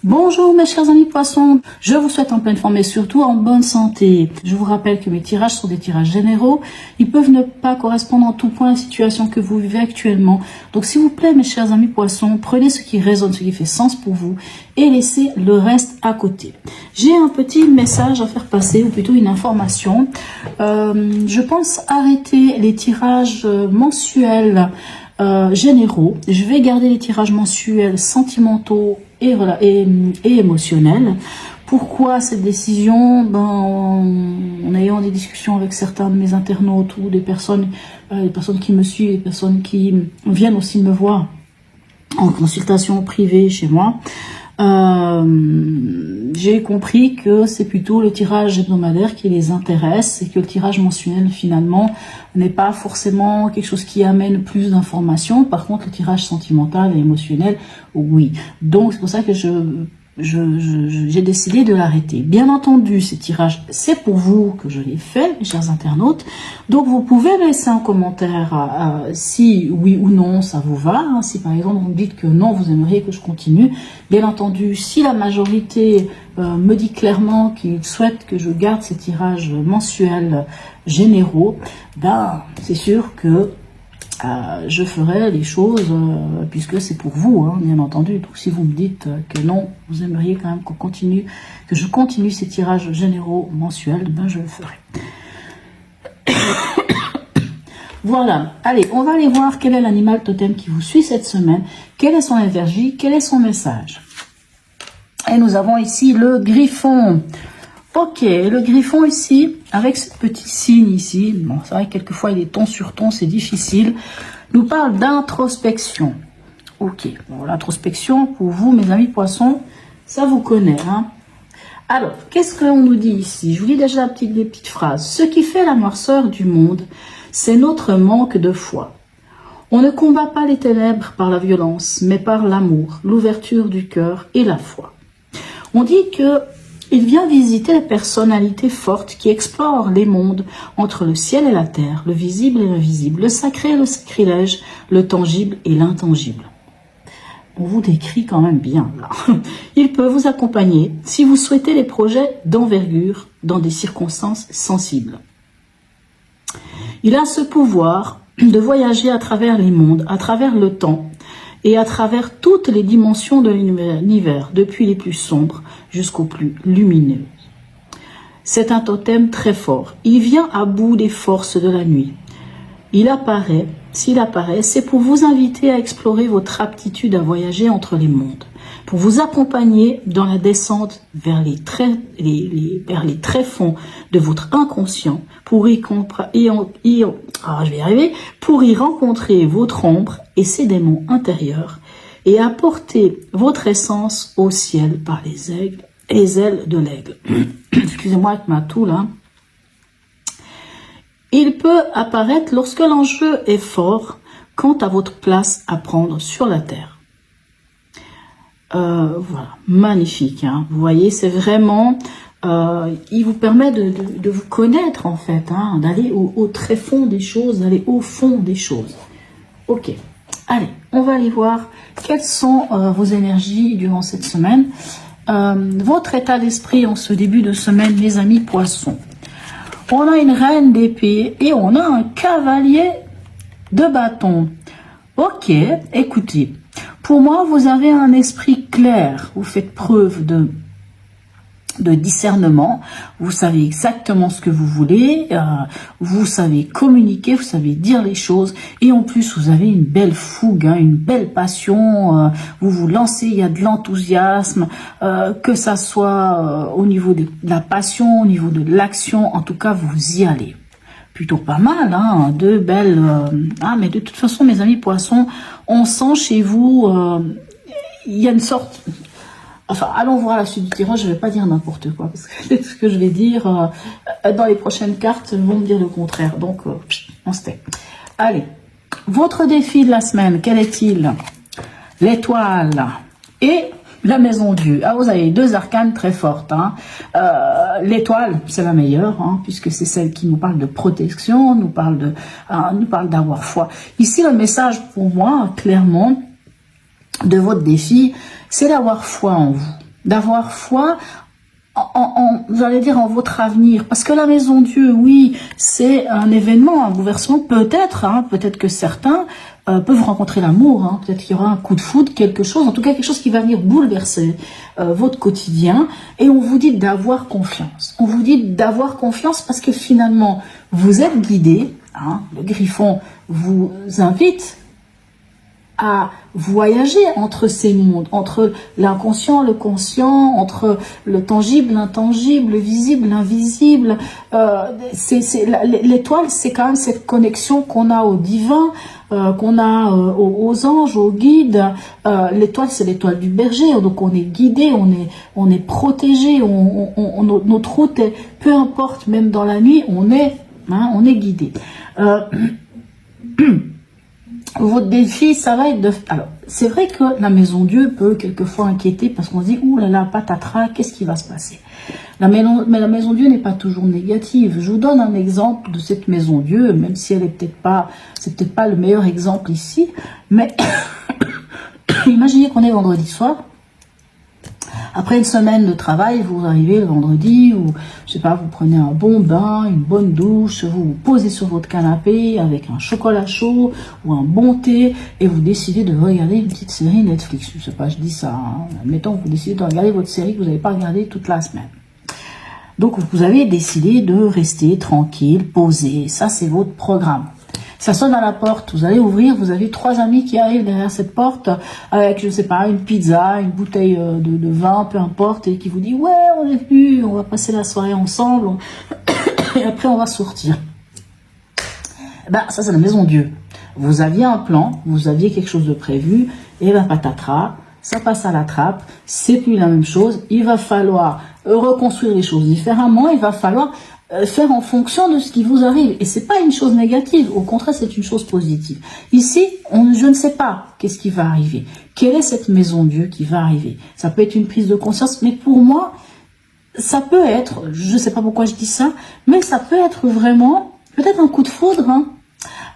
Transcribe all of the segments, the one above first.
Bonjour mes chers amis poissons, je vous souhaite en pleine forme et surtout en bonne santé. Je vous rappelle que mes tirages sont des tirages généraux, ils peuvent ne pas correspondre en tout point à la situation que vous vivez actuellement. Donc s'il vous plaît mes chers amis poissons, prenez ce qui résonne, ce qui fait sens pour vous et laissez le reste à côté. J'ai un petit message à faire passer, ou plutôt une information. Je pense arrêter les tirages mensuels généraux. Je vais garder les tirages mensuels sentimentaux et émotionnels. Pourquoi cette décision? En ayant des discussions avec certains de mes internautes ou des personnes qui me suivent, des personnes qui viennent aussi me voir en consultation privée chez moi, j'ai compris que c'est plutôt le tirage hebdomadaire qui les intéresse et que le tirage mensuel finalement n'est pas forcément quelque chose qui amène plus d'informations. Par contre le tirage sentimental et émotionnel, oui. Donc c'est pour ça que j'ai décidé de l'arrêter. Bien entendu, ces tirages, c'est pour vous que je les fais, mes chers internautes. Donc, vous pouvez laisser un commentaire si oui ou non ça vous va. Hein. Si par exemple vous me dites que non, vous aimeriez que je continue. Bien entendu, si la majorité me dit clairement qu'il souhaite que je garde ces tirages mensuels généraux, c'est sûr que je ferai les choses puisque c'est pour vous, hein, bien entendu. Donc si vous me dites que non, vous aimeriez quand même que je continue ces tirages généraux mensuels, je le ferai. Voilà, allez, on va aller voir quel est l'animal totem qui vous suit cette semaine, quelle est son énergie, quel est son message. Et nous avons ici le griffon. Ok, le griffon ici, avec ce petit signe ici, bon, c'est vrai que quelquefois il est ton sur ton, c'est difficile, nous parle d'introspection. Ok, bon, l'introspection, pour vous, mes amis poissons, ça vous connaît, hein. Alors, qu'est-ce qu'on nous dit ici? Je vous lis déjà des petites phrases. Ce qui fait la noirceur du monde, c'est notre manque de foi. On ne combat pas les ténèbres par la violence, mais par l'amour, l'ouverture du cœur et la foi. On dit que il vient visiter les personnalités fortes qui explorent les mondes entre le ciel et la terre, le visible et l'invisible, le sacré et le sacrilège, le tangible et l'intangible. On vous décrit quand même bien là. Il peut vous accompagner si vous souhaitez des projets d'envergure dans des circonstances sensibles. Il a ce pouvoir de voyager à travers les mondes, à travers le temps, et à travers toutes les dimensions de l'univers, depuis les plus sombres jusqu'aux plus lumineuses. C'est un totem très fort. Il vient à bout des forces de la nuit. S'il apparaît, c'est pour vous inviter à explorer votre aptitude à voyager entre les mondes, pour vous accompagner dans la descente vers les tréfonds de votre inconscient, pour y rencontrer votre ombre et ses démons intérieurs, et apporter votre essence au ciel par les ailes de l'aigle. Excusez-moi avec ma toux là. Il peut apparaître lorsque l'enjeu est fort quant à votre place à prendre sur la terre. Voilà, magnifique. Hein. Vous voyez, c'est vraiment... il vous permet de vous connaître en fait, hein, d'aller au tréfond des choses, d'aller au fond des choses. Ok, allez, on va aller voir quelles sont vos énergies durant cette semaine. Votre état d'esprit en ce début de semaine, les amis poissons. On a une reine d'épée et on a un cavalier de bâton. Ok, écoutez, pour moi, vous avez un esprit clair. Vous faites preuve de discernement. Vous savez exactement ce que vous voulez. Vous savez communiquer, vous savez dire les choses. Et en plus, vous avez une belle fougue, hein, une belle passion. Vous vous lancez, il y a de l'enthousiasme. Que ça soit au niveau de la passion, au niveau de l'action. En tout cas, vous y allez. Plutôt pas mal, hein, deux belles... mais de toute façon, mes amis poissons, on sent chez vous... il y a une sorte... Enfin, allons voir la suite du tirage, je ne vais pas dire n'importe quoi, parce que ce que je vais dire dans les prochaines cartes vont me dire le contraire. Donc, on se tait. Allez, votre défi de la semaine, quel est-il? L'étoile et la maison Dieu. Ah, vous avez deux arcanes très fortes. Hein. L'étoile, c'est la meilleure, hein, puisque c'est celle qui nous parle de protection, nous parle d'avoir foi. Ici, le message pour moi, clairement, de votre défi, c'est d'avoir foi en vous. d'avoir foi j'allais dire en votre avenir, parce que la maison Dieu, oui, c'est un événement, un bouleversement, peut-être, hein, peut-être que certains peuvent rencontrer l'amour, hein, peut-être qu'il y aura un coup de foudre, quelque chose, en tout cas quelque chose qui va venir bouleverser votre quotidien, et on vous dit d'avoir confiance. On vous dit d'avoir confiance parce que finalement, vous êtes guidé, hein, le Griffon vous invite à voyager entre ces mondes, entre l'inconscient, le conscient, entre le tangible, l'intangible, le visible, l'invisible. L'étoile, c'est quand même cette connexion qu'on a au divin, qu'on a aux anges, aux guides. L'étoile, c'est l'étoile du berger, donc on est guidé, on est protégé, notre route est, peu importe, même dans la nuit, on est guidé. Votre défi, ça va être de... Alors, c'est vrai que la maison Dieu peut quelquefois inquiéter parce qu'on se dit, ouh là là, patatras, qu'est-ce qui va se passer? Mais la maison Dieu n'est pas toujours négative. Je vous donne un exemple de cette maison Dieu, même si elle est c'est peut-être pas le meilleur exemple ici, mais imaginez qu'on est vendredi soir. Après une semaine de travail, vous arrivez le vendredi, ou je sais pas, vous prenez un bon bain, une bonne douche, vous vous posez sur votre canapé avec un chocolat chaud ou un bon thé, et vous décidez de regarder une petite série Netflix. Je sais pas, je dis ça, hein. Admettons que vous décidez de regarder votre série que vous n'avez pas regardée toute la semaine. Donc vous avez décidé de rester tranquille, posé. Ça, c'est votre programme. Ça sonne à la porte, vous allez ouvrir, vous avez 3 amis qui arrivent derrière cette porte avec, je sais pas, une pizza, une bouteille de vin, peu importe, et qui vous dit « Ouais, on est venu, on va passer la soirée ensemble, et après on va sortir. » Ben, ça c'est la maison Dieu. Vous aviez un plan, vous aviez quelque chose de prévu, et ben patatras, ça passe à la trappe, c'est plus la même chose, il va falloir reconstruire les choses différemment, il va falloir faire en fonction de ce qui vous arrive. Et c'est pas une chose négative, au contraire, c'est une chose positive. Ici, je ne sais pas qu'est-ce qui va arriver. Quelle est cette maison Dieu qui va arriver? Ça peut être une prise de conscience, mais pour moi, ça peut être, je ne sais pas pourquoi je dis ça, mais ça peut être vraiment, peut-être un coup de foudre,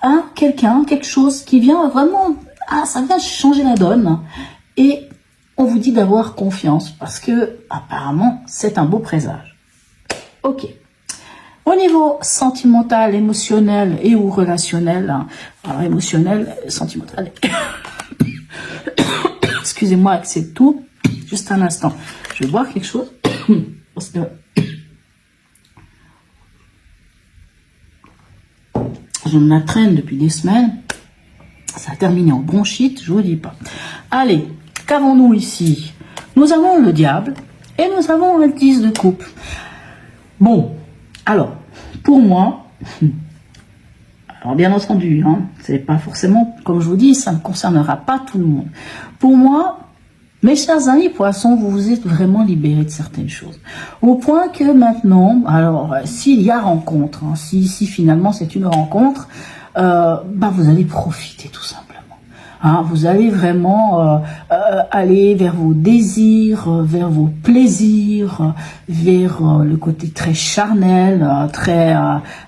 hein, quelque chose qui vient vraiment, ça vient changer la donne. Et on vous dit d'avoir confiance, parce que apparemment, c'est un beau présage. Ok. Au niveau sentimental, émotionnel et ou relationnel, hein, alors émotionnel, sentimental, excusez-moi, c'est tout, juste un instant, je vais boire quelque chose, parce que je me la traîne depuis des semaines, ça a terminé en bronchite, je vous dis pas. Allez, qu'avons-nous ici? Nous avons le diable et nous avons le 10 de coupe. Bon, alors, pour moi, alors bien entendu, hein, c'est pas forcément, comme je vous dis, ça ne concernera pas tout le monde. Pour moi, mes chers amis poissons, vous vous êtes vraiment libérés de certaines choses. Au point que maintenant, alors, s'il y a rencontre, hein, si finalement c'est une rencontre, vous allez profiter tout simplement. Hein, vous allez vraiment aller vers vos désirs, vers vos plaisirs, vers le côté très charnel, très,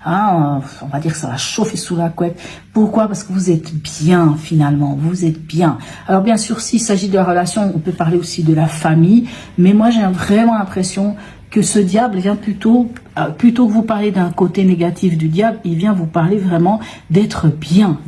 on va dire que ça va chauffer sous la couette. Pourquoi? Parce que vous êtes bien finalement, vous êtes bien. Alors bien sûr, s'il s'agit de la relation, on peut parler aussi de la famille, mais moi j'ai vraiment l'impression que ce diable vient plutôt que vous parler d'un côté négatif du diable, il vient vous parler vraiment d'être bien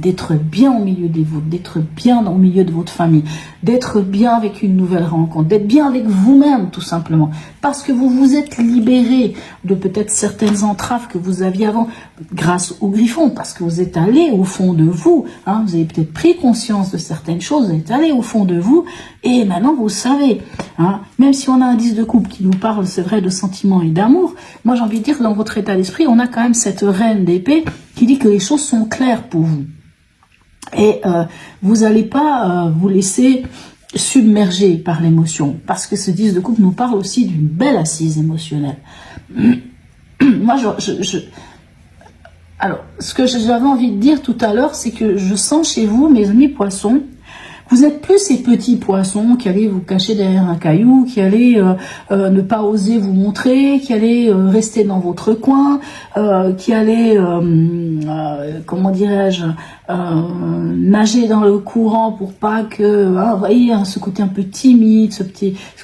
au milieu des vôtres, d'être bien au milieu de votre famille, d'être bien avec une nouvelle rencontre, d'être bien avec vous-même tout simplement, parce que vous vous êtes libéré de peut-être certaines entraves que vous aviez avant, grâce au Griffon, parce que vous êtes allé au fond de vous, hein, vous avez peut-être pris conscience de certaines choses, vous êtes allé au fond de vous, et maintenant vous savez, hein, même si on a un 10 de coupe qui nous parle, c'est vrai, de sentiments et d'amour, moi j'ai envie de dire que dans votre état d'esprit, on a quand même cette reine d'épée qui dit que les choses sont claires pour vous. Et vous n'allez pas vous laisser submerger par l'émotion, parce que ce 10 de coupe nous parle aussi d'une belle assise émotionnelle. Moi, alors, ce que j'avais envie de dire tout à l'heure, c'est que je sens chez vous, mes amis poissons, vous êtes plus ces petits poissons qui allaient vous cacher derrière un caillou, qui allaient ne pas oser vous montrer, qui allaient rester dans votre coin, qui allaient, comment dirais-je, nager dans le courant pour pas que, vous voyez, hein, ce côté un peu timide, ce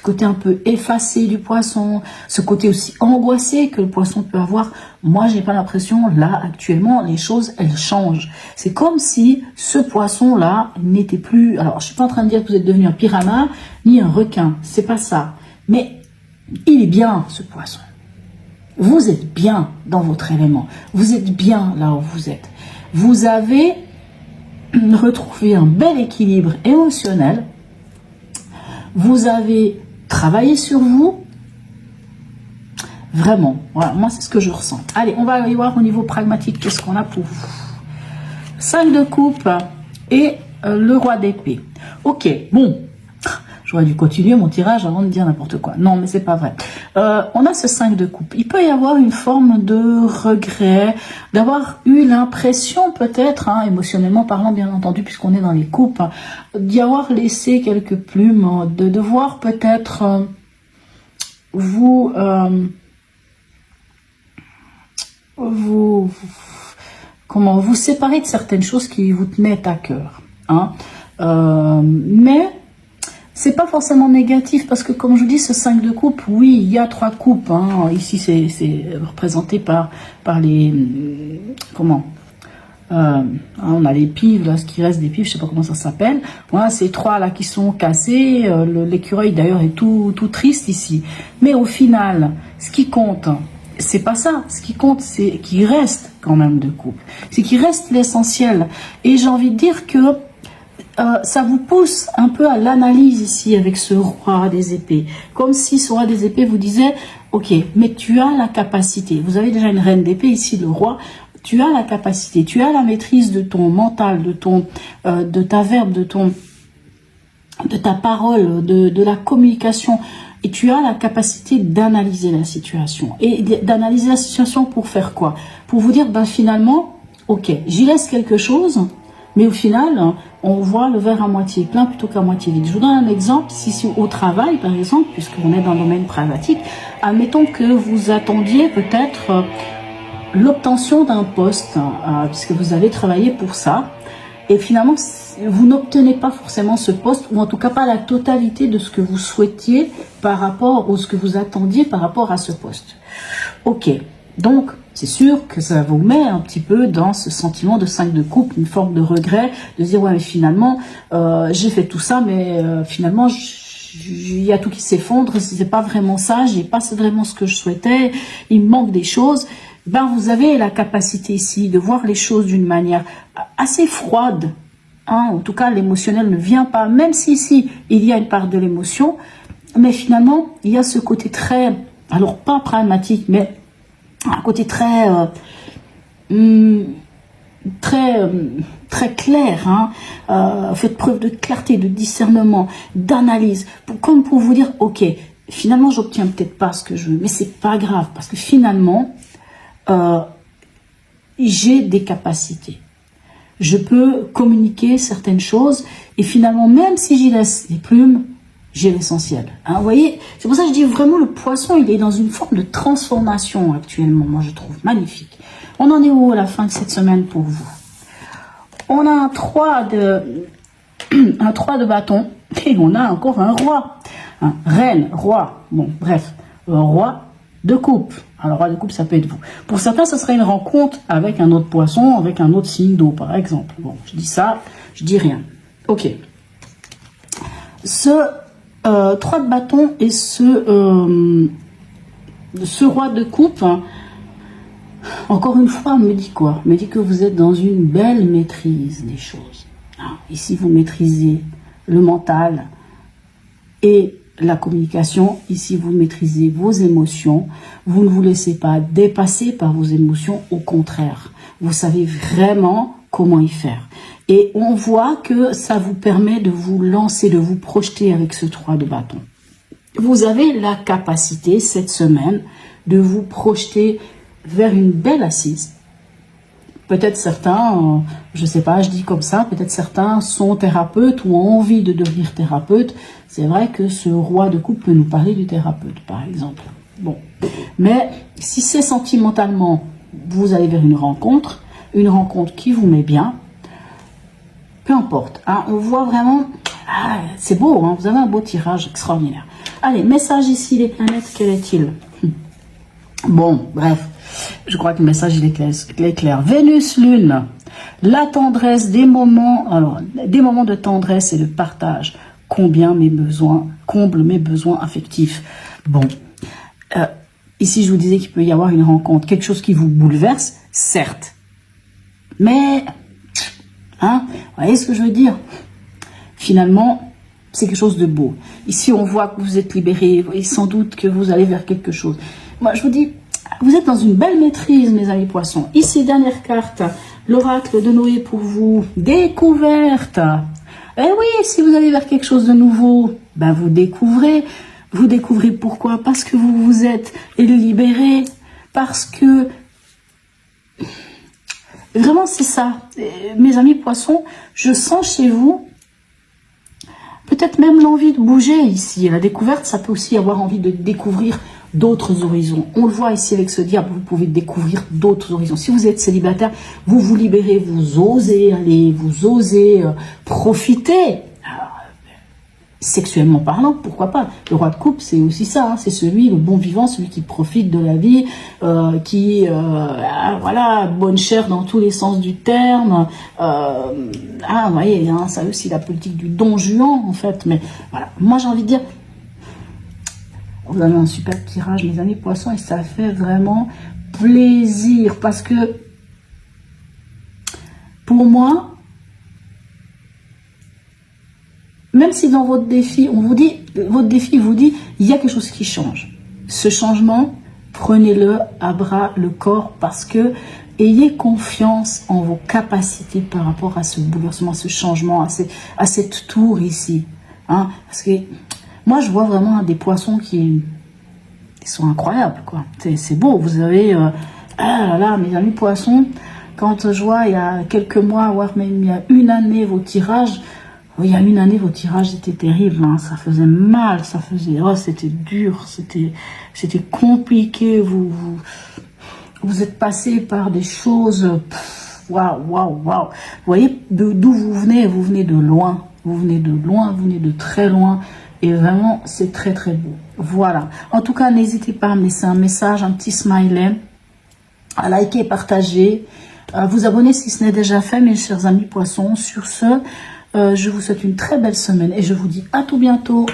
côté un peu effacé du poisson, ce côté aussi angoissé que le poisson peut avoir. Moi, j'ai pas l'impression, là, actuellement, les choses, elles changent. C'est comme si ce poisson-là n'était plus... Alors, je suis pas en train de dire que vous êtes devenu un piranha, ni un requin. C'est pas ça. Mais il est bien, ce poisson. Vous êtes bien dans votre élément. Vous êtes bien là où vous êtes. Vous avez retrouvé un bel équilibre émotionnel. Vous avez travaillé sur vous. Vraiment, voilà, moi c'est ce que je ressens. Allez, on va aller voir au niveau pragmatique qu'est-ce qu'on a pour vous. 5 de coupe et le roi d'épée. Ok, bon, j'aurais dû continuer mon tirage avant de dire n'importe quoi. Non, mais c'est pas vrai. On a ce 5 de coupe. Il peut y avoir une forme de regret, d'avoir eu l'impression peut-être, hein, émotionnellement parlant bien entendu, puisqu'on est dans les coupes, hein, d'y avoir laissé quelques plumes, de devoir peut-être vous séparer de certaines choses qui vous tenaient à cœur, hein. Mais c'est pas forcément négatif parce que comme je vous dis, ce 5 de coupe, oui, il y a 3 coupes, hein. Ici c'est représenté par les on a les pives là, ce qui reste des pives, je sais pas comment ça s'appelle. Voilà, ces 3 là qui sont cassés. L'écureuil d'ailleurs est tout triste ici. Mais au final, ce qui compte, c'est pas ça. Ce qui compte, c'est qu'il reste quand même 2 coupes. C'est qu'il reste l'essentiel. Et j'ai envie de dire que ça vous pousse un peu à l'analyse ici avec ce roi des épées. Comme si ce roi des épées vous disait, ok, mais tu as la capacité. Vous avez déjà une reine d'épée ici, le roi. Tu as la capacité, tu as la maîtrise de ton mental, de ta verbe, de ta parole, de la communication. Et tu as la capacité d'analyser la situation. Et d'analyser la situation pour faire quoi? Pour vous dire, ben finalement, ok, j'y laisse quelque chose, mais au final, on voit le verre à moitié plein plutôt qu'à moitié vide. Je vous donne un exemple. Si au travail, par exemple, puisqu'on est dans le domaine pragmatique, admettons que vous attendiez peut-être l'obtention d'un poste, puisque vous avez travaillé pour ça, et finalement, vous n'obtenez pas forcément ce poste, ou en tout cas pas la totalité de ce que vous souhaitiez par rapport, ou ce que vous attendiez par rapport à ce poste. Ok, donc c'est sûr que ça vous met un petit peu dans ce sentiment de 5 de coupe, une forme de regret, de se dire ouais mais finalement j'ai fait tout ça, mais finalement il y a tout qui s'effondre, c'est pas vraiment ça, j'ai pas vraiment ce que je souhaitais, il me manque des choses. Ben vous avez la capacité ici de voir les choses d'une manière assez froide, hein, en tout cas l'émotionnel ne vient pas, même si ici il y a une part de l'émotion, mais finalement il y a ce côté très, alors pas pragmatique, mais un côté très très clair, hein. Faites preuve de clarté, de discernement, d'analyse, comme pour vous dire ok, finalement j'obtiens peut-être pas ce que je veux, mais c'est pas grave parce que finalement j'ai des capacités, je peux communiquer certaines choses et finalement même si j'y laisse des plumes, j'ai l'essentiel, hein, vous voyez, c'est pour ça que je dis vraiment le poisson il est dans une forme de transformation actuellement, moi je trouve magnifique. On en est où à la fin de cette semaine pour vous? On a un 3 de bâton et on a encore un roi, hein, reine, roi, bon bref, un roi de coupe. Alors roi de coupe ça peut être vous. Pour certains ce serait une rencontre avec un autre poisson, avec un autre signe d'eau par exemple. Bon, je dis ça, je dis rien. Ok. Ce 3 de bâton et ce roi de coupe, hein, encore une fois, on me dit quoi? On me dit que vous êtes dans une belle maîtrise des choses. Ici, vous maîtrisez le mental et la communication. Ici, vous maîtrisez vos émotions. Vous ne vous laissez pas dépasser par vos émotions. Au contraire, vous savez vraiment comment y faire. Et on voit que ça vous permet de vous lancer, de vous projeter avec ce 3 de bâton. Vous avez la capacité, cette semaine, de vous projeter vers une belle assise. Peut-être certains, je sais pas, je dis comme ça, peut-être certains sont thérapeutes ou ont envie de devenir thérapeutes. C'est vrai que ce roi de coupe peut nous parler du thérapeute, par exemple. Bon, mais si c'est sentimentalement, vous allez vers une rencontre qui vous met bien, peu importe. Hein, on voit vraiment, ah, c'est beau, hein, vous avez un beau tirage extraordinaire. Allez, message ici, les planètes, quel est-il? Bon, bref, je crois que le message il est clair. Vénus, Lune, la tendresse, des moments, alors des moments de tendresse et de partage. Comble mes besoins affectifs. Bon, ici je vous disais qu'il peut y avoir une rencontre, quelque chose qui vous bouleverse, certes, mais, hein, vous voyez ce que je veux dire? Finalement, c'est quelque chose de beau. Ici, on voit que vous êtes libéré, et sans doute que vous allez vers quelque chose. Moi, je vous dis, vous êtes dans une belle maîtrise, mes amis poissons. Ici, dernière carte, l'oracle de Noé pour vous. Découverte. Eh oui, si vous allez vers quelque chose de nouveau, ben vous découvrez. Vous découvrez pourquoi? Parce que vous vous êtes libéré. Parce que... Vraiment, c'est ça. Mes amis poissons, je sens chez vous peut-être même l'envie de bouger ici. La découverte, ça peut aussi avoir envie de découvrir d'autres horizons. On le voit ici avec ce diable, vous pouvez découvrir d'autres horizons. Si vous êtes célibataire, vous vous libérez, vous osez aller, vous osez profiter. Alors, sexuellement parlant, pourquoi pas? Le roi de coupe, c'est aussi ça, hein, c'est celui, le bon vivant, celui qui profite de la vie, voilà, bonne chère dans tous les sens du terme. Vous voyez, hein, ça aussi la politique du don Juan, en fait. Mais voilà, moi j'ai envie de dire, vous avez un super tirage, mes amis poissons, et ça fait vraiment plaisir, parce que pour moi, même si dans votre défi, on vous dit, votre défi vous dit, il y a quelque chose qui change. Ce changement, prenez-le à bras le corps, parce que ayez confiance en vos capacités par rapport à ce bouleversement, à ce changement, à cette tour ici. Hein, parce que moi, je vois vraiment des poissons qui sont incroyables, quoi. C'est beau. Vous avez, ah là là, mes amis poissons, quand je vois il y a quelques mois, voire même il y a une année, vos tirages. Il y a une année, vos tirages étaient terribles, hein. Ça faisait mal, ça faisait, oh, c'était dur, c'était compliqué. Vous êtes passé par des choses, waouh, waouh, waouh. Vous voyez d'où vous venez de loin, vous venez de très loin, et vraiment c'est très très beau. Voilà. En tout cas, n'hésitez pas à me laisser un message, un petit smiley, à liker, partager, à vous abonner si ce n'est déjà fait, mes chers amis poissons. Sur ce, je vous souhaite une très belle semaine et je vous dis à tout bientôt.